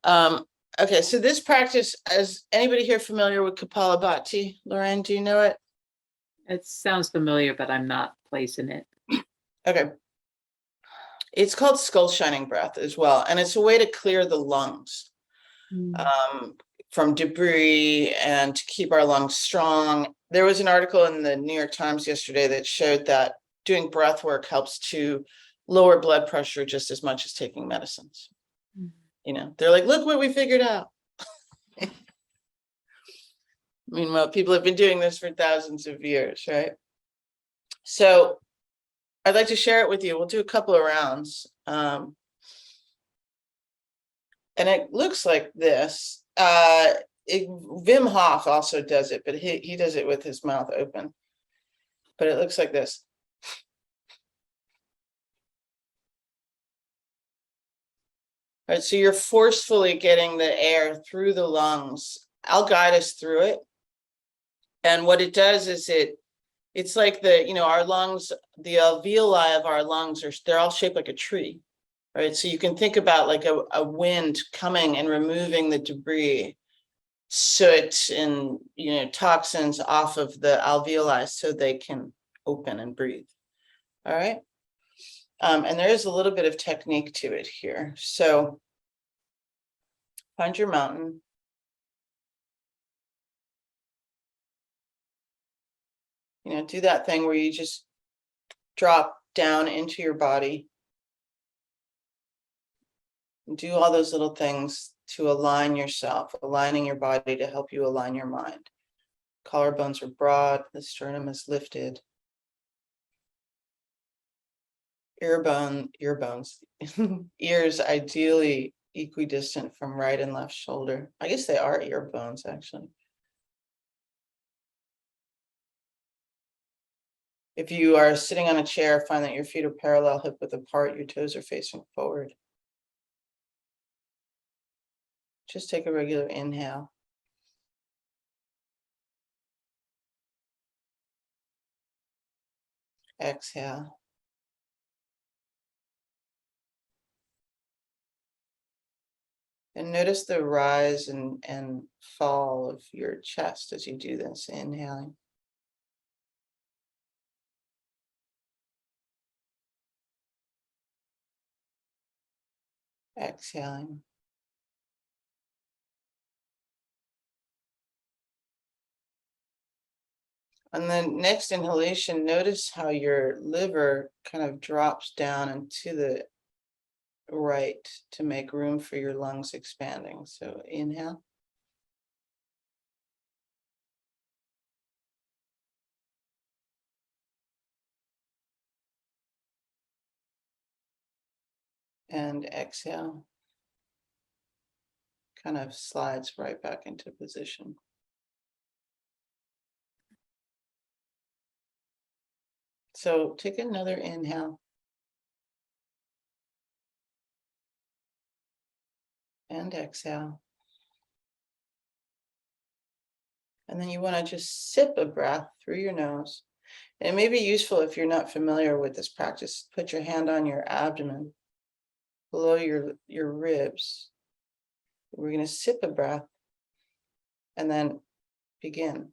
Okay, so this practice, is anybody here familiar with Kapalabhati? Lorraine, do you know it? It sounds familiar, but I'm not placing it. Okay. It's called skull shining breath as well, and it's a way to clear the lungs from debris and to keep our lungs strong. There was an article in the New York Times yesterday that showed that doing breath work helps to lower blood pressure just as much as taking medicines. You know, they're like, look what we figured out. Meanwhile, people have been doing this for thousands of years, right? So I'd like to share it with you. We'll do a couple of rounds. And it looks like this. Wim Hof also does it, but he does it with his mouth open. But it looks like this. All right, so you're forcefully getting the air through the lungs. I'll guide us through it. And what it does is it's like our lungs, the alveoli of our lungs they're all shaped like a tree, right? So you can think about like a wind coming and removing the debris, soot and toxins off of the alveoli so they can open and breathe. All right. And there is a little bit of technique to it here. So find your mountain. Do that thing where you just drop down into your body. Do all those little things to align yourself, aligning your body to help you align your mind. Collarbones are broad, the sternum is lifted. Earbones, ears ideally equidistant from right and left shoulder. I guess they are ear bones, actually. If you are sitting on a chair, find that your feet are parallel, hip width apart, your toes are facing forward. Just take a regular inhale. Exhale. And notice the rise and fall of your chest as you do this, inhaling. Exhaling. And then next inhalation, notice how your liver kind of drops down into the right to make room for your lungs expanding. So inhale. And exhale. Kind of slides right back into position. So take another inhale. And exhale. And then you want to just sip a breath through your nose. And it may be useful if you're not familiar with this practice, put your hand on your abdomen, below your ribs. We're going to sip a breath and then begin.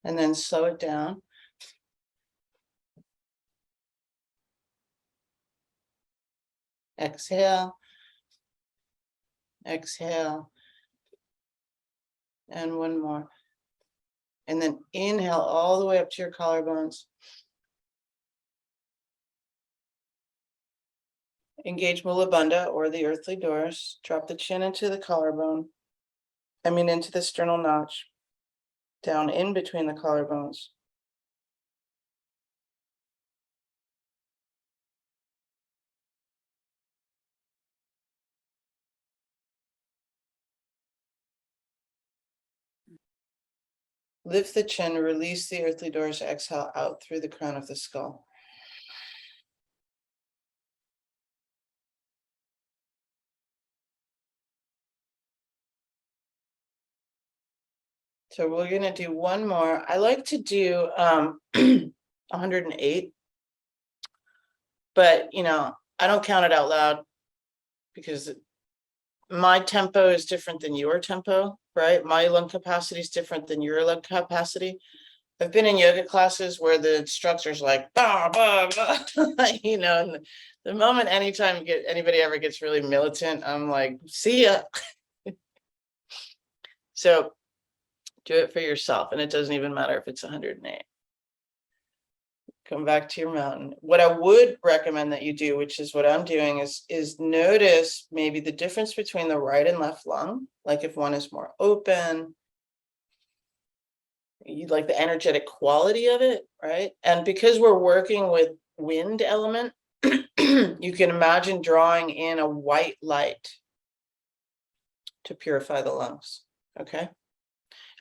And then slow it down. Exhale. Exhale. And one more. And then inhale all the way up to your collarbones. Engage Mula Bandha or the earthly doors. Drop the chin into the collarbone. Into the sternal notch. down in between the collarbones. Lift the chin, release the earthly doors, exhale out through the crown of the skull. So we're going to do one more. I like to do 108, but I don't count it out loud because my tempo is different than your tempo, right? My lung capacity is different than your lung capacity. I've been in yoga classes where the instructor's like, bah, bah, bah. And the moment anytime anybody ever gets really militant, I'm like, see ya. So do it for yourself. And it doesn't even matter if it's 108. Come back to your mountain. What I would recommend that you do, which is what I'm doing, is notice maybe the difference between the right and left lung. Like if one is more open, you like the energetic quality of it, right? And because we're working with wind element, you can imagine drawing in a white light to purify the lungs, okay?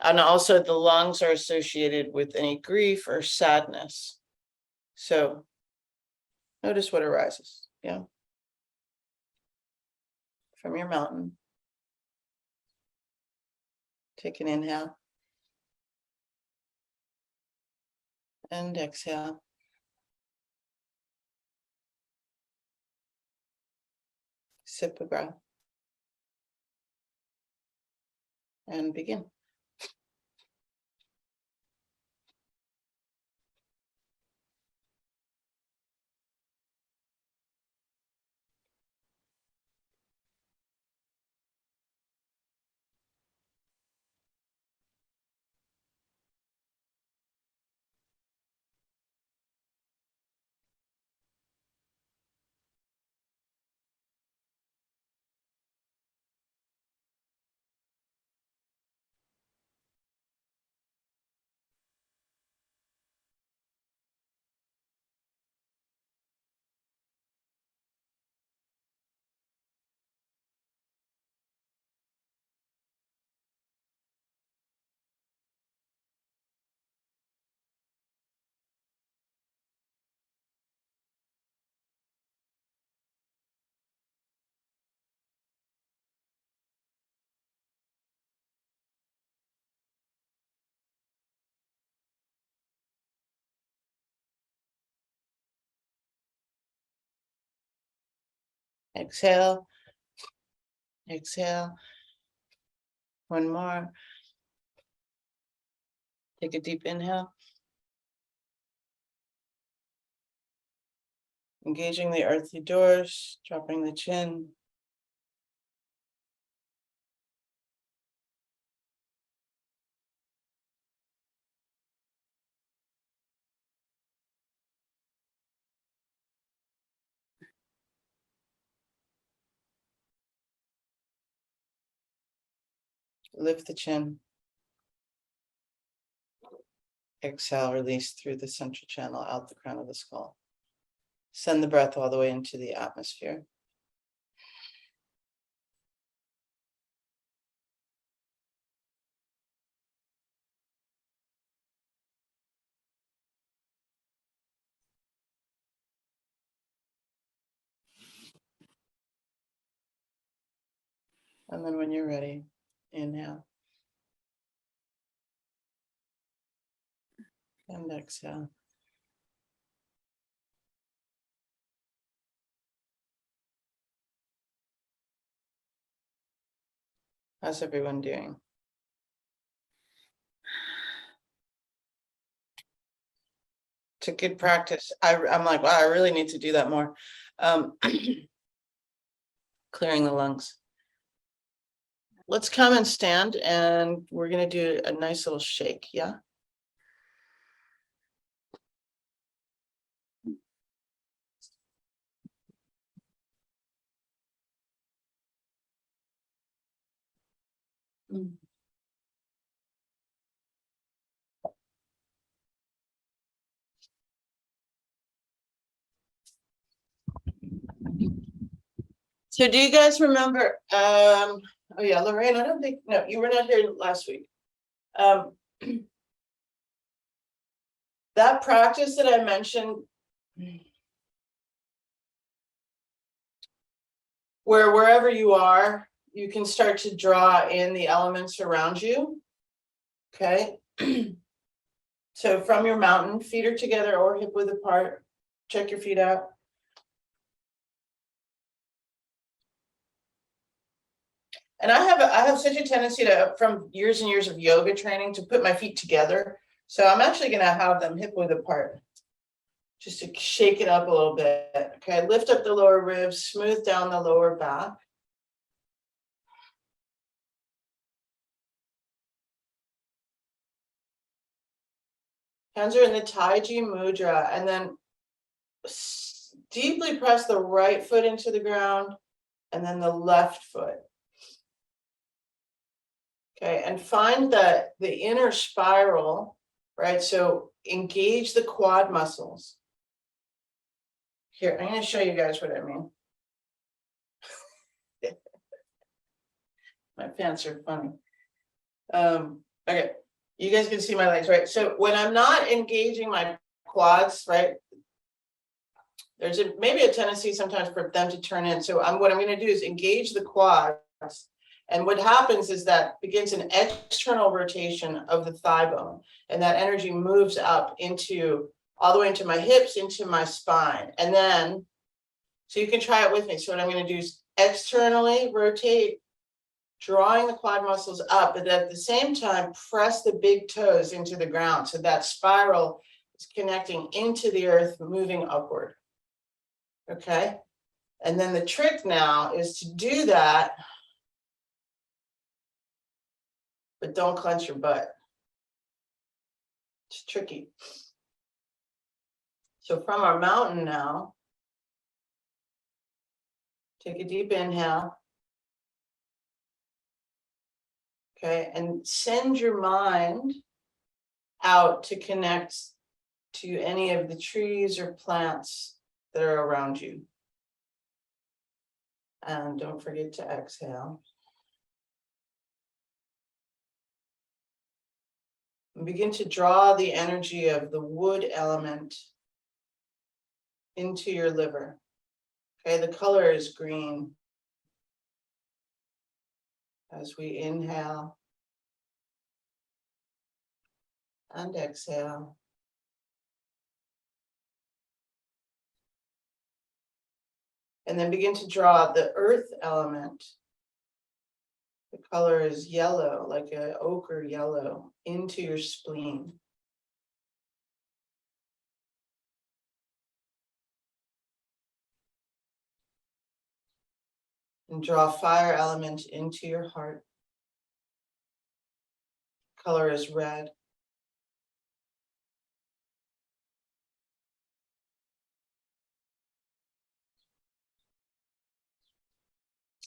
And also the lungs are associated with any grief or sadness. So notice what arises, yeah? From your mountain. Take an inhale. And exhale. Sip a breath. And begin. Exhale. Exhale. One more. Take a deep inhale. Engaging the earthly doors, dropping the chin. Lift the chin. Exhale, release through the central channel, out the crown of the skull. Send the breath all the way into the atmosphere. And then when you're ready, inhale. And exhale. How's everyone doing? It's a good practice. I'm like, wow, I really need to do that more. Clearing the lungs. Let's come and stand, and we're going to do a nice little shake, yeah? So do you guys remember, oh yeah, Lorraine, I don't think, no, you were not here last week. That practice that I mentioned, where wherever you are, you can start to draw in the elements around you. Okay. So from your mountain, feet are together or hip width apart. Check your feet out. And I have such a tendency to, from years and years of yoga training, to put my feet together. So I'm actually going to have them hip width apart, just to shake it up a little bit. Okay, lift up the lower ribs, smooth down the lower back. Hands are in the Taiji Mudra, and then deeply press the right foot into the ground and then the left foot. Okay, and find the inner spiral, right? So engage the quad muscles. Here, I'm going to show you guys what I mean. My pants are funny. Okay, you guys can see my legs, right? So when I'm not engaging my quads, right, there's maybe a tendency sometimes for them to turn in. So what I'm going to do is engage the quads. And what happens is that begins an external rotation of the thigh bone, and that energy moves up into all the way into my hips, into my spine. And then, so you can try it with me. So what I'm going to do is externally rotate, drawing the quad muscles up, but at the same time, press the big toes into the ground. So that spiral is connecting into the earth, moving upward. Okay. And then the trick now is to do that, but don't clench your butt. It's tricky. So from our mountain now, take a deep inhale. Okay, and send your mind out to connect to any of the trees or plants that are around you. And don't forget to exhale. And begin to draw the energy of the wood element into your liver. Okay, the color is green. As we inhale and exhale. And then begin to draw the earth element. The color is yellow, like an ochre yellow, into your spleen. And draw fire element into your heart. Color is red.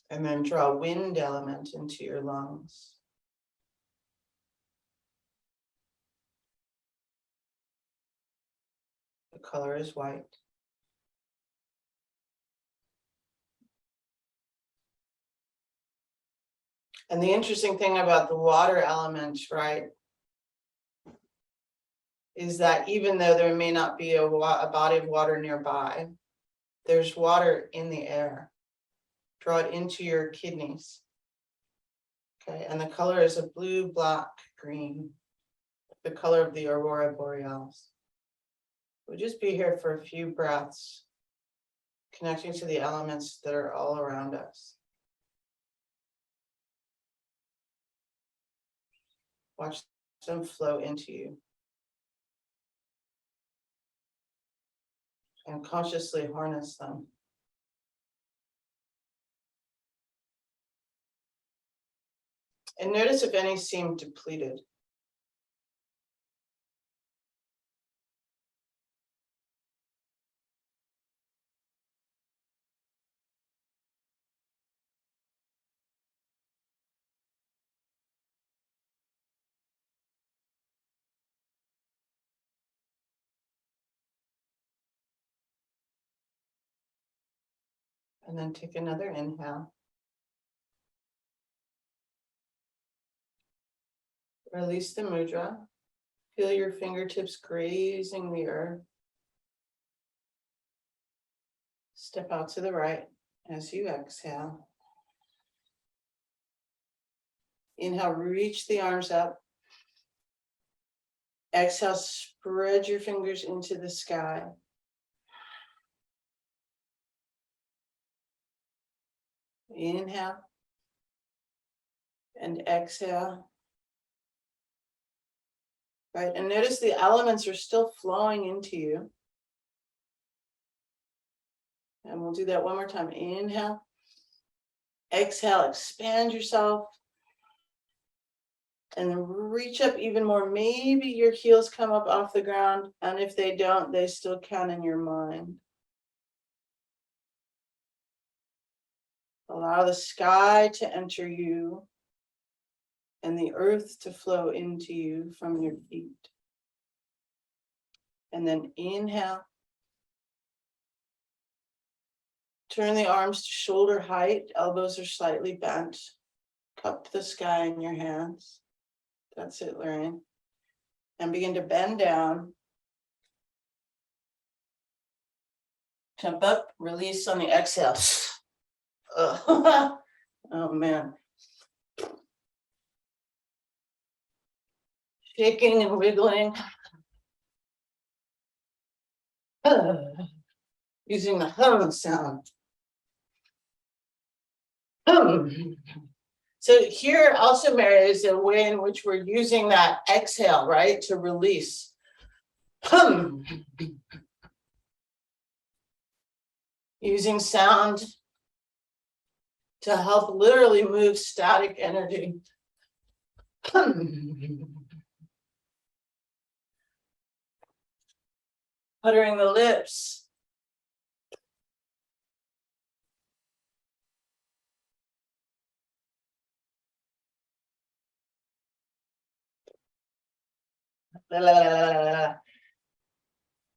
And then draw wind element into your lungs. The color is white. And the interesting thing about the water element, right, is that even though there may not be a body of water nearby, there's water in the air. Draw it into your kidneys. Okay, and the color is a blue, black, green, the color of the aurora borealis. We'll just be here for a few breaths, connecting to the elements that are all around us. Watch them flow into you. And consciously harness them. And notice if any seem depleted. And then take another inhale. Release the mudra. Feel your fingertips grazing the earth. Step out to the right as you exhale. Inhale, reach the arms up. Exhale, spread your fingers into the sky. Inhale and exhale. Right, and notice the elements are still flowing into you. And we'll do that one more time. Inhale. Exhale, expand yourself. And then reach up even more. Maybe your heels come up off the ground. And if they don't, they still count in your mind. Allow the sky to enter you and the earth to flow into you from your feet. And then inhale. Turn the arms to shoulder height. Elbows are slightly bent. Cup the sky in your hands. That's it, Lorraine. And begin to bend down. Jump up, release on the exhale. Oh man. Shaking and wiggling. Using the hum sound. So here also, Mary, is a way in which we're using that exhale, right, to release. Using sound to help literally move static energy. Puttering the lips.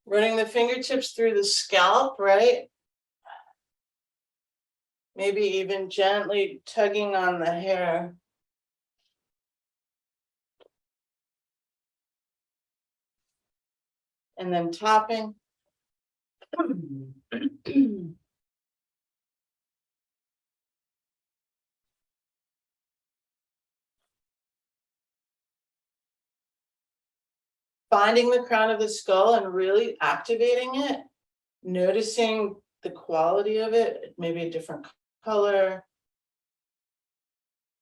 Running the fingertips through the scalp, right? Maybe even gently tugging on the hair. And then tapping. Finding the crown of the skull and really activating it. Noticing the quality of it, maybe a different color,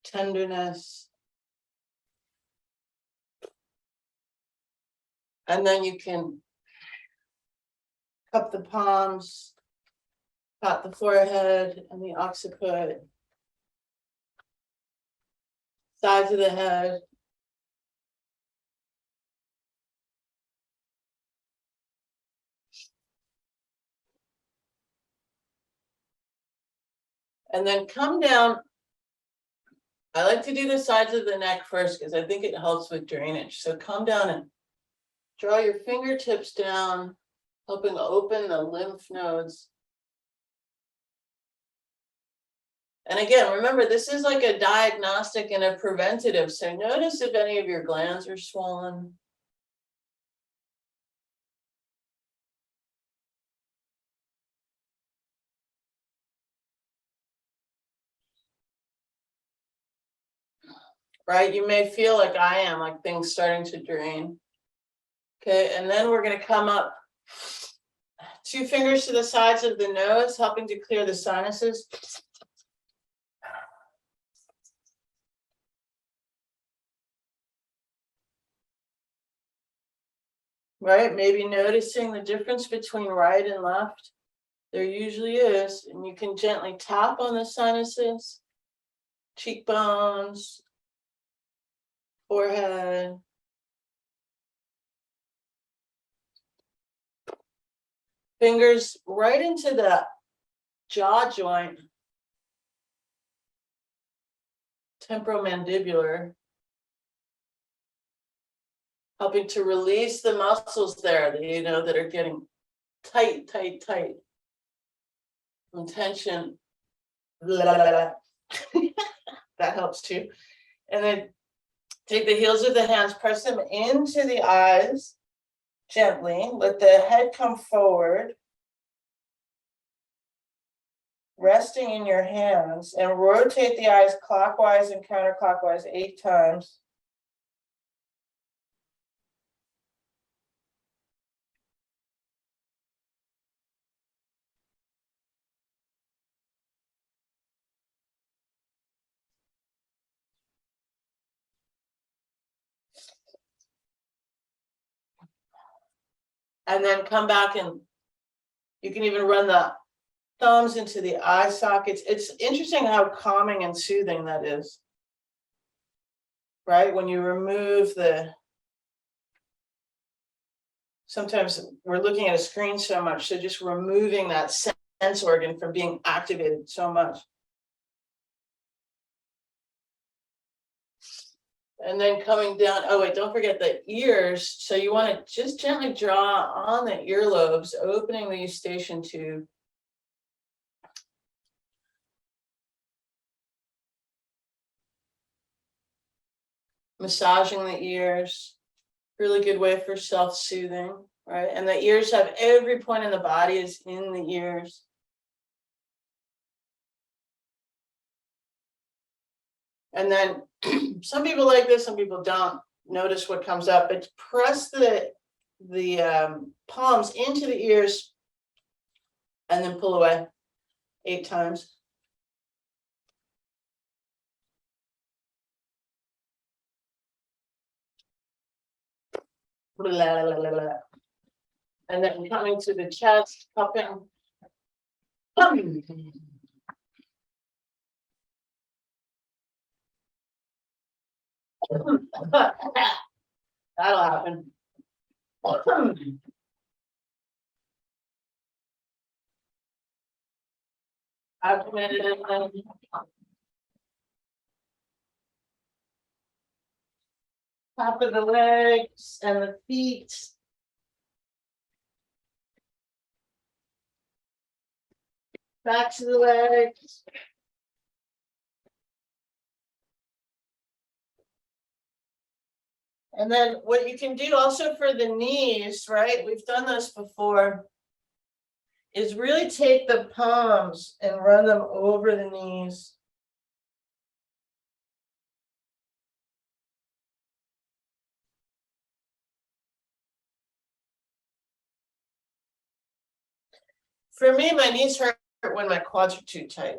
tenderness. And then you can cup the palms, pat the forehead and the occiput, sides of the head. And then come down. I like to do the sides of the neck first because I think it helps with drainage. So come down and draw your fingertips down, helping open the lymph nodes. And again, remember, this is like a diagnostic and a preventative. So notice if any of your glands are swollen. Right? You may feel like I am, like things starting to drain. Okay, and then we're going to come up. 2 fingers to the sides of the nose, helping to clear the sinuses. Right, maybe noticing the difference between right and left. There usually is, and you can gently tap on the sinuses, cheekbones, forehead. Fingers right into the jaw joint, temporomandibular, helping to release the muscles there that that are getting tight, tight, tight. from tension. That helps too. And then take the heels of the hands, press them into the eyes gently. Let the head come forward, resting in your hands, and rotate the eyes clockwise and counterclockwise 8 times. And then come back, and you can even run the thumbs into the eye sockets. It's interesting how calming and soothing that is, right? When you remove the, sometimes we're looking at a screen so much, so just removing that sense organ from being activated so much. And then coming down, oh wait, don't forget the ears. So you want to just gently draw on the earlobes, opening the eustachian tube. Massaging the ears, really good way for self-soothing, right? And the ears have every point in the body is in the ears. And then some people like this, some people don't. Notice what comes up, but press the palms into the ears and then pull away 8 times. Blah, blah, blah, blah. And then coming to the chest, cupping. That'll happen. Abdomen. Top of the legs and the feet. Back to the legs. And then what you can do also for the knees, right? We've done this before, is really take the palms and run them over the knees. For me, my knees hurt when my quads are too tight.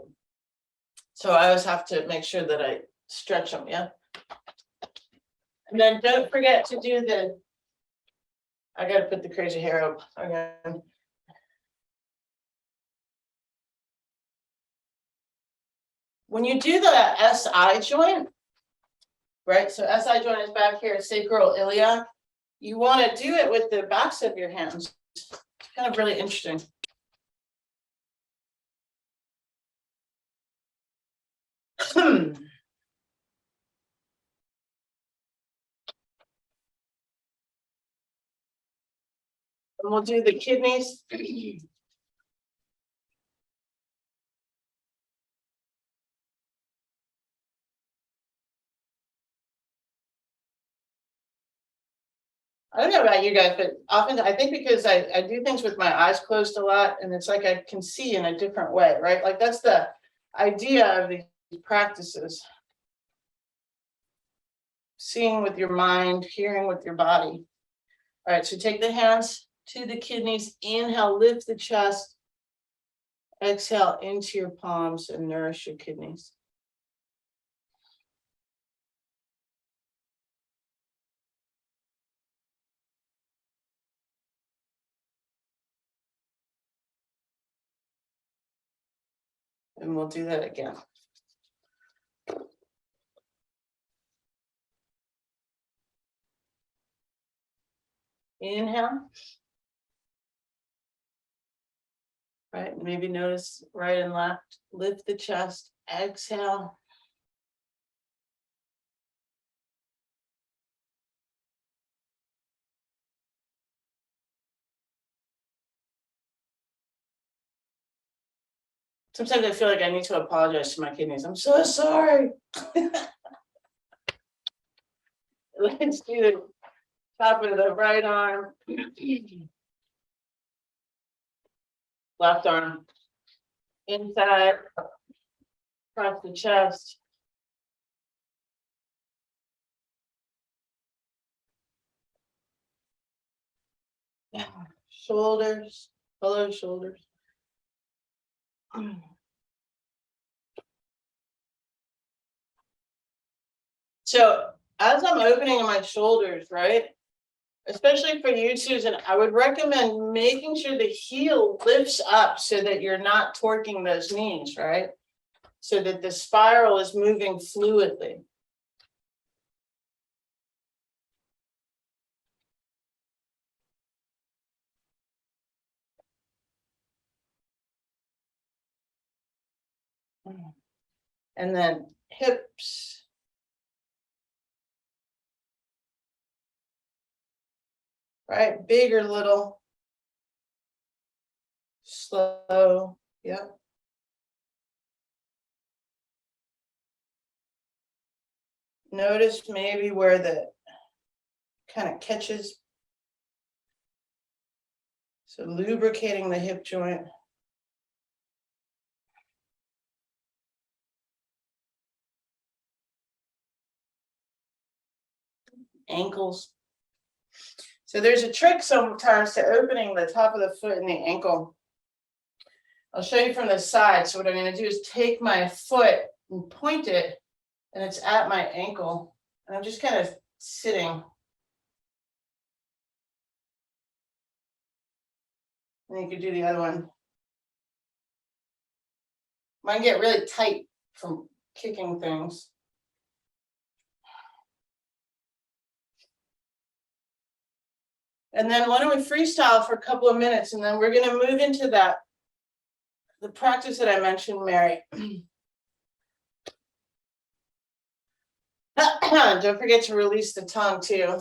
So I always have to make sure that I stretch them, yeah? And then don't forget to do the, I gotta put the crazy hair up again. When you do the SI joint, right? So SI joint is back here, sacral iliac. You want to do it with the backs of your hands. It's kind of really interesting. And we'll do the kidneys. I don't know about you guys, but often I think because I do things with my eyes closed a lot, and it's like I can see in a different way, right? Like that's the idea of these practices. Seeing with your mind, hearing with your body. All right, so take the hands to the kidneys. Inhale, lift the chest. Exhale into your palms and nourish your kidneys. And we'll do that again. Inhale. Right, maybe notice right and left. Lift the chest. Exhale. Sometimes I feel like I need to apologize to my kidneys. I'm so sorry. Let's do the top of the right arm. Left arm. Inside. Across the chest. Shoulders. Below shoulders. So as I'm opening my shoulders, right? Especially for you, Susan, I would recommend making sure the heel lifts up so that you're not torquing those knees, right? So that the spiral is moving fluidly. And then hips. Right, big or little. Slow, yep. Notice maybe where the kind of catches. So lubricating the hip joint. Ankles. So there's a trick sometimes to opening the top of the foot and the ankle. I'll show you from the side. So what I'm going to do is take my foot and point it, and it's at my ankle. And I'm just kind of sitting. And you could do the other one. Mine get really tight from kicking things. And then why don't we freestyle for a couple of minutes, and then we're going to move into the practice that I mentioned, Mary. Don't forget to release the tongue too.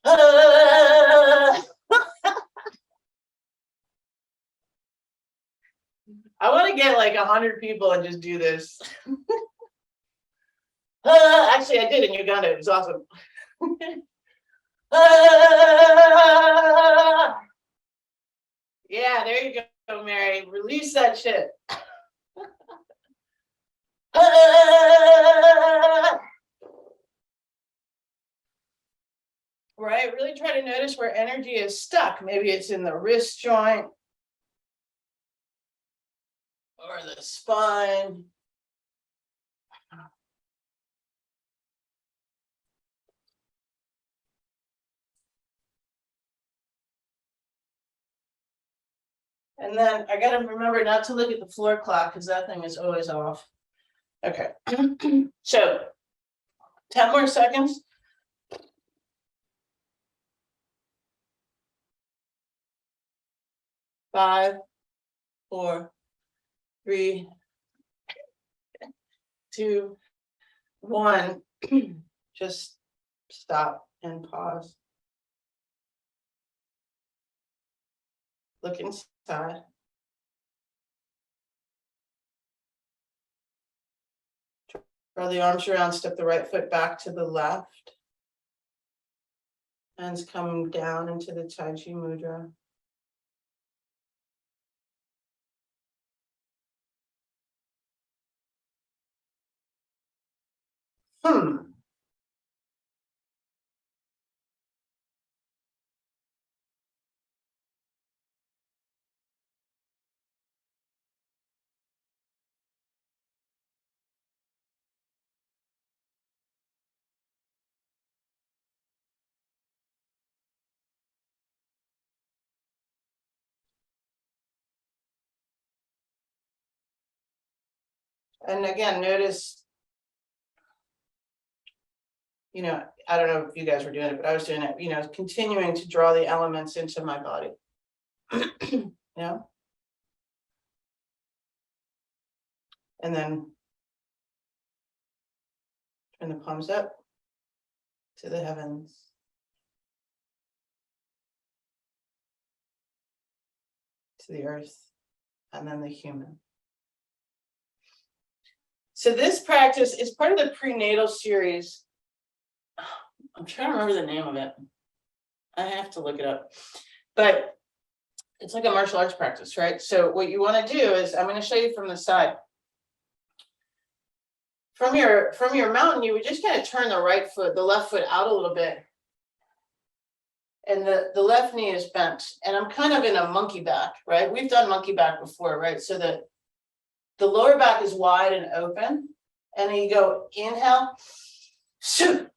I want to get like 100 people and just do this. Actually, I did in Uganda. It was awesome. Yeah, there you go, Mary. Release that shit. Right, really try to notice where energy is stuck. Maybe it's in the wrist joint or the spine. And then I got to remember not to look at the floor clock because that thing is always off. Okay, so 10 more seconds. 5, 4, 3, 2, 1. Just stop and pause. Look inside. Draw the arms around, step the right foot back to the left. Hands come down into the Tai Chi Mudra. And again, notice, I don't know if you guys were doing it, but I was doing it, continuing to draw the elements into my body. And then turn the palms up to the heavens. To the earth, and then the human. So this practice is part of the prenatal series. I'm trying to remember the name of it. I have to look it up. But it's like a martial arts practice, right? So what you want to do is, I'm going to show you from the side. From your mountain, you would just kind of turn the left foot out a little bit. And the left knee is bent. And I'm kind of in a monkey back, right? We've done monkey back before, right? So the lower back is wide and open. And then you go inhale, shoot.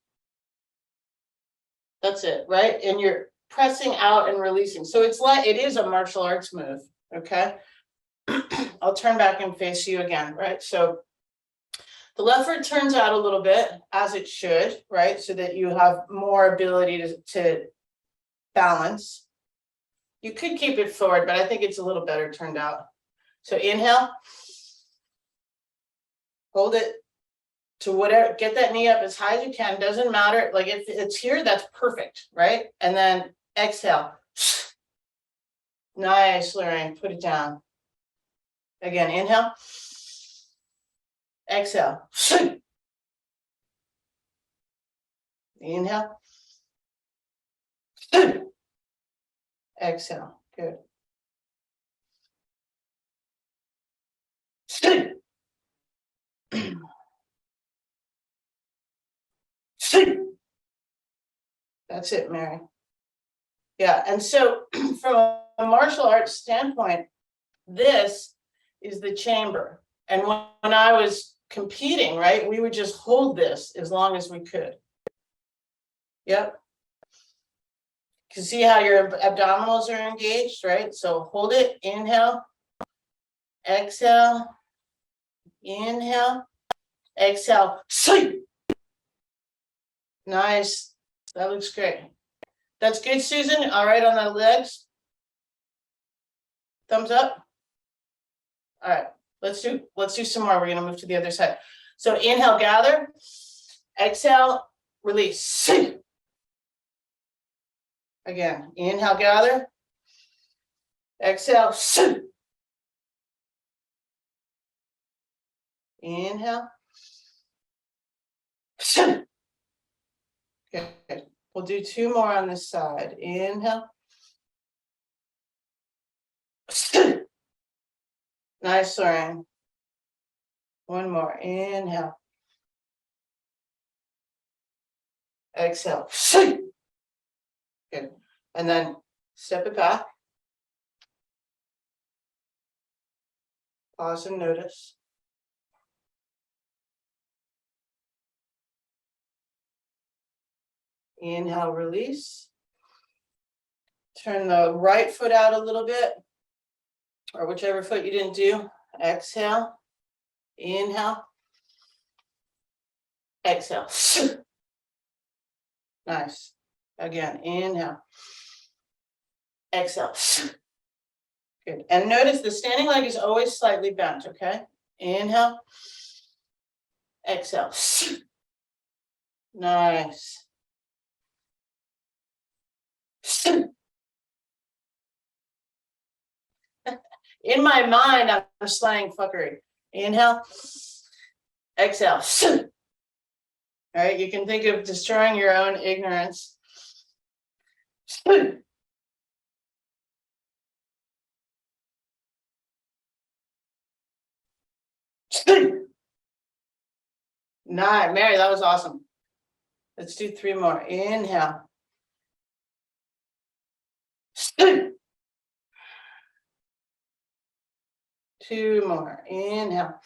That's it, right? And you're pressing out and releasing. So it is a martial arts move, okay? I'll turn back and face you again, right? So the left foot turns out a little bit, as it should, right? So that you have more ability to balance. You could keep it forward, but I think it's a little better turned out. So inhale, hold it to whatever, get that knee up as high as you can, doesn't matter. Like if it's here, that's perfect, right? And then exhale. Nice, Lorraine, put it down. Again, inhale. Exhale. Inhale. Exhale. Good. That's it, Mary. Yeah, and so from a martial arts standpoint, this is the chamber. And when I was competing, right, we would just hold this as long as we could. Yep. You can see how your abdominals are engaged, right? So hold it, inhale, exhale, inhale, exhale, sleep. Nice. That looks great. That's good, Susan. All right, on the legs. Thumbs up. All right, let's do some more. We're gonna move to the other side. So inhale, gather, exhale, release. Again, inhale, gather, exhale, inhale. Good. We'll do two more on this side. Inhale. Nice, Lorraine. One more. Inhale. Exhale. Good. And then step it back. Pause and notice. Inhale, release. Turn the right foot out a little bit, or whichever foot you didn't do. Exhale. Inhale. Exhale. Nice. Again, inhale. Exhale. Good. And notice the standing leg is always slightly bent, okay? Inhale. Exhale. Nice. In my mind, I'm slaying fuckery. Inhale. Exhale. All right, you can think of destroying your own ignorance. Nice, Mary, that was awesome. Let's do three more. Inhale. Two more. Inhale.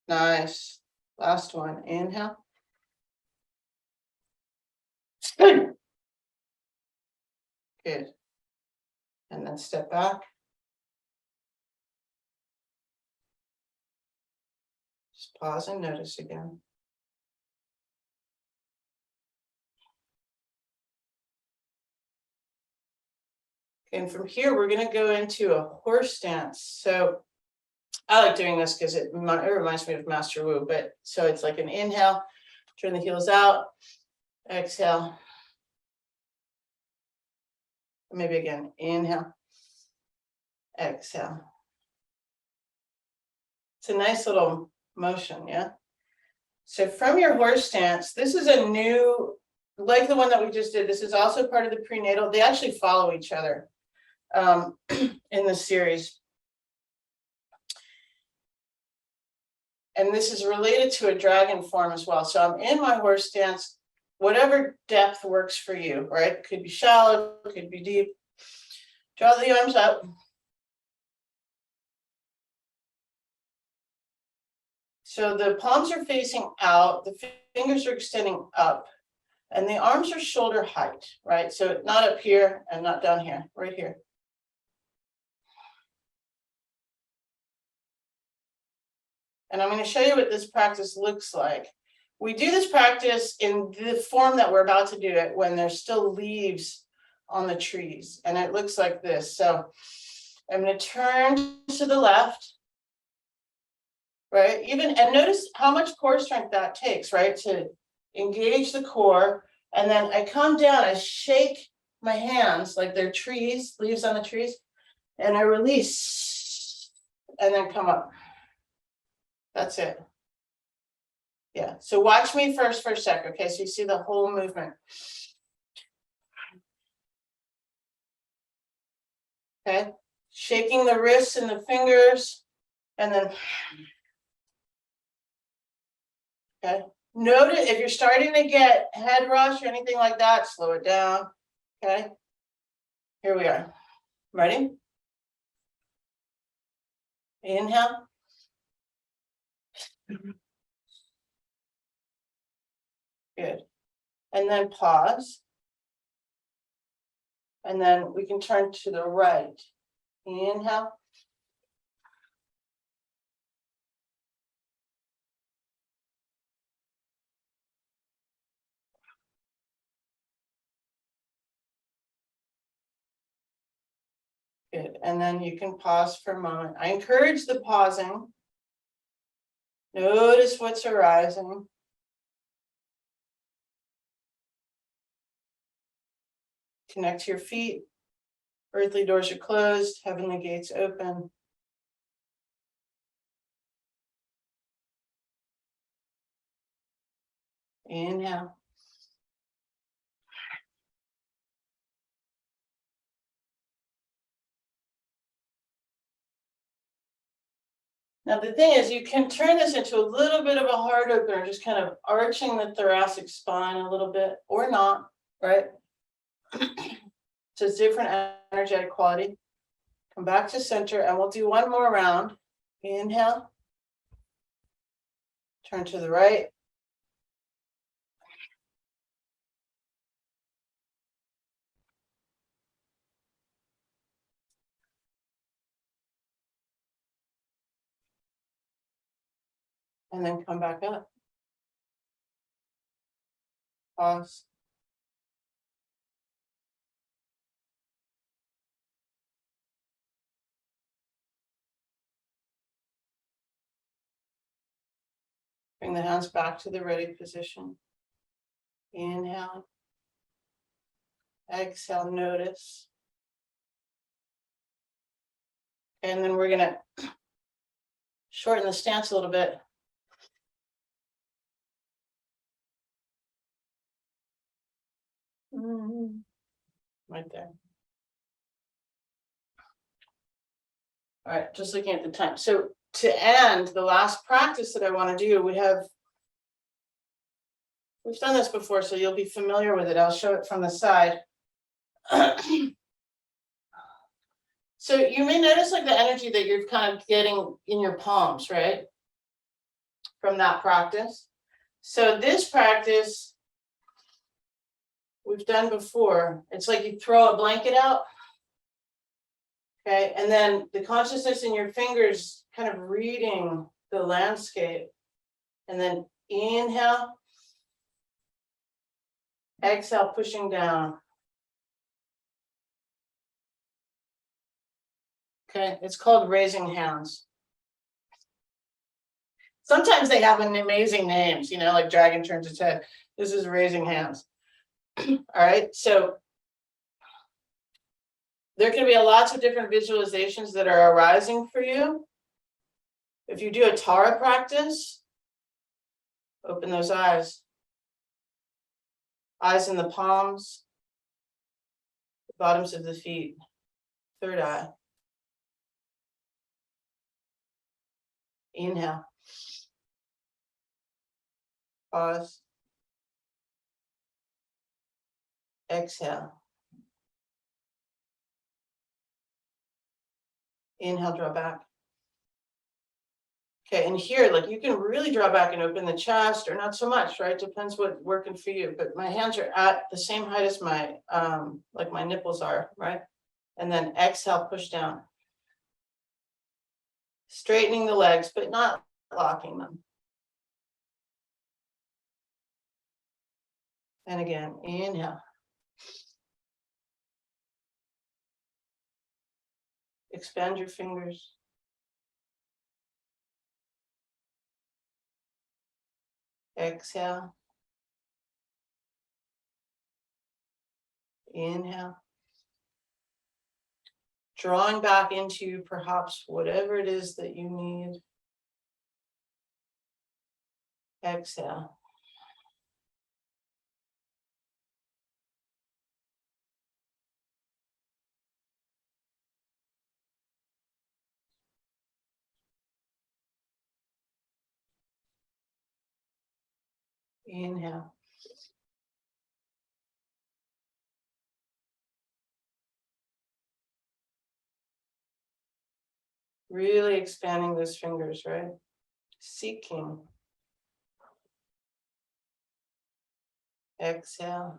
Nice. Last one. Inhale. Good. And then step back. Just pause and notice again. And from here, we're going to go into a horse stance. So I like doing this because it reminds me of Master Wu, but so it's like an inhale, turn the heels out, exhale. Maybe again, inhale, exhale. It's a nice little motion, yeah? So from your horse stance, this is a new, like the one that we just did, this is also part of the prenatal. They actually follow each other in the series. And this is related to a dragon form as well. So I'm in my horse stance, whatever depth works for you, right? Could be shallow, could be deep. Draw the arms up. So the palms are facing out, the fingers are extending up, and the arms are shoulder height, right? So not up here and not down here, right here. And I'm going to show you what this practice looks like. We do this practice in the form that we're about to do it when there's still leaves on the trees. And it looks like this. So I'm going to turn to the left, right? Even, and notice how much core strength that takes, right? To engage the core. And then I come down, I shake my hands like they're trees, leaves on the trees, and I release and then come up. That's it. Yeah, so watch me first for a sec, okay? So you see the whole movement. Okay, shaking the wrists and the fingers, and then, okay. Notice if you're starting to get head rush or anything like that, slow it down, okay? Here we are. Ready? Inhale. Good. And then pause. And then we can turn to the right. Inhale. Good. And then you can pause for a moment. I encourage the pausing. Notice what's arising. Connect to your feet. Earthly doors are closed, heavenly gates open. Inhale. Now the thing is, you can turn this into a little bit of a heart opener, just kind of arching the thoracic spine a little bit, or not, right? So it's different energetic quality. Come back to center, and we'll do one more round. Inhale. Turn to the right. And then come back up. Pause. Bring the hands back to the ready position. Inhale. Exhale, notice. And then we're going to shorten the stance a little bit. Right there. All right, just looking at the time. So to end, the last practice that I want to do, we've done this before, so you'll be familiar with it. I'll show it from the side. So you may notice like the energy that you're kind of getting in your palms, right? From that practice. So this practice we've done before. It's like you throw a blanket out. Okay, and then the consciousness in your fingers kind of reading the landscape. And then inhale. Exhale, pushing down. Okay, it's called raising hands. Sometimes they have an amazing names, you know, like dragon turns its head. This is raising hands. All right, so There can be lots of different visualizations that are arising for you. If you do a Tara practice, open those eyes. Eyes in the palms, the bottoms of the feet, third eye. Inhale. Pause. Exhale. Inhale, draw back. Okay, and here, like you can really draw back and open the chest, or not so much, right? Depends what's working for you. But my hands are at the same height as my like my nipples are, right? And then exhale, push down. Straightening the legs, but not locking them. And again, inhale. Expand your fingers. Exhale. Inhale. Drawing back into perhaps whatever it is that you need. Exhale. Inhale. Really expanding those fingers, right? Seeking. Exhale.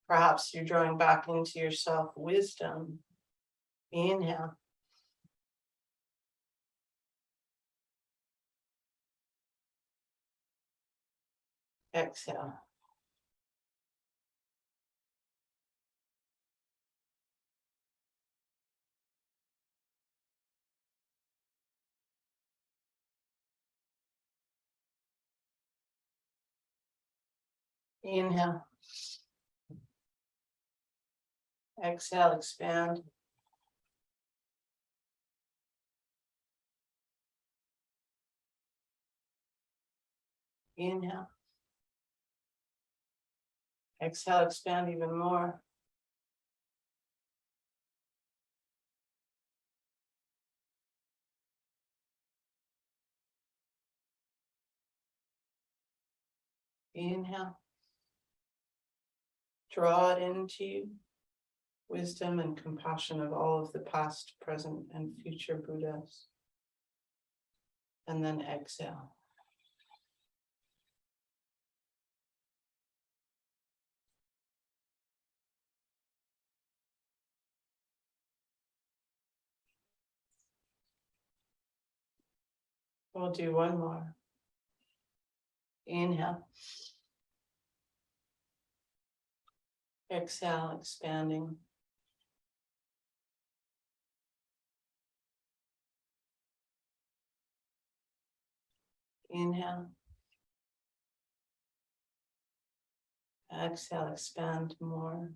Perhaps you're drawing back into yourself wisdom. Inhale. Exhale. Inhale. Exhale, expand. Inhale. Exhale, expand even more. Inhale. Draw it into you. Wisdom and compassion of all of the past, present, and future Buddhas. And then exhale. We'll do one more. Inhale. Exhale, expanding. Inhale. Exhale, expand more.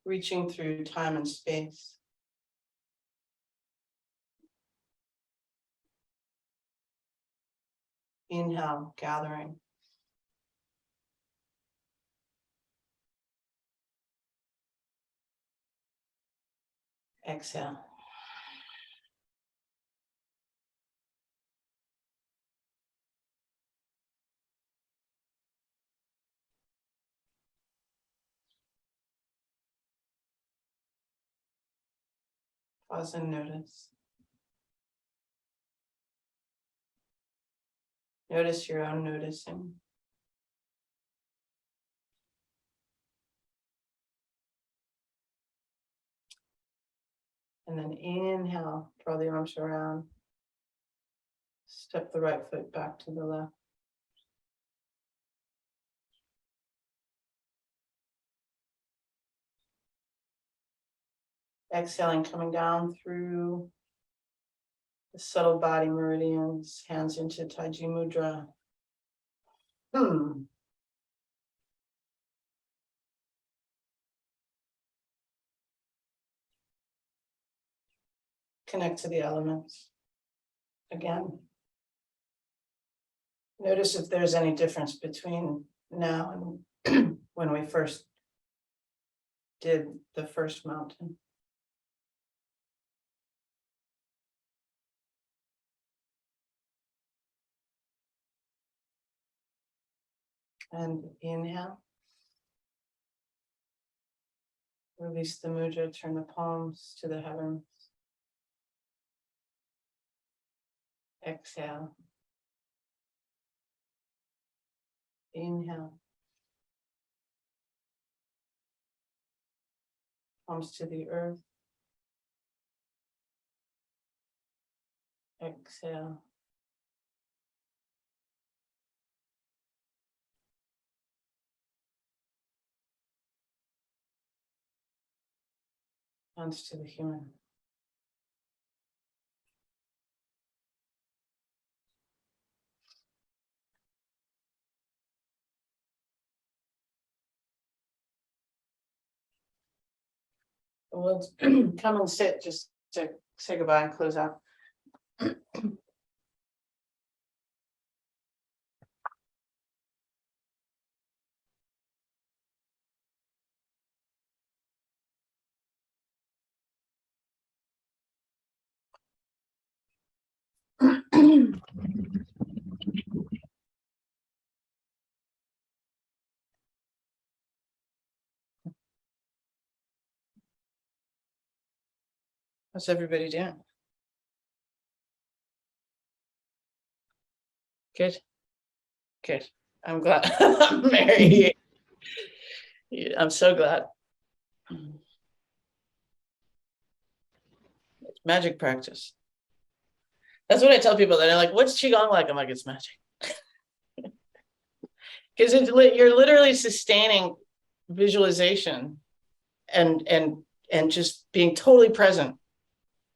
Reaching through time and space. Inhale, gathering. Exhale. Pause and notice. Notice your own noticing. And then inhale, draw the arms around. Step the right foot back to the left. Exhaling, coming down through the subtle body meridians, hands into Taiji Mudra. Connect to the elements again. Notice if there's any difference between now and when we first did the first mountain. And inhale. Release the mudra, turn the palms to the heavens. Exhale. Inhale. Palms to the earth. Exhale. Hands to the human. We'll come and sit just to say goodbye and close out. How's everybody doing? Good. Good. I'm glad. Mary. Yeah, I'm so glad. It's magic practice. That's what I tell people. They're like, "What's qigong like?" I'm like, "It's magic." Because you're literally sustaining visualization and just being totally present,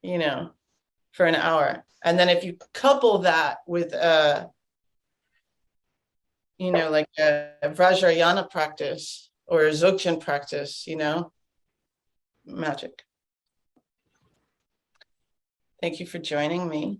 you know, for an hour. And then if you couple that with you know, like a Vajrayana practice or a Dzogchen practice, you know, magic. Thank you for joining me.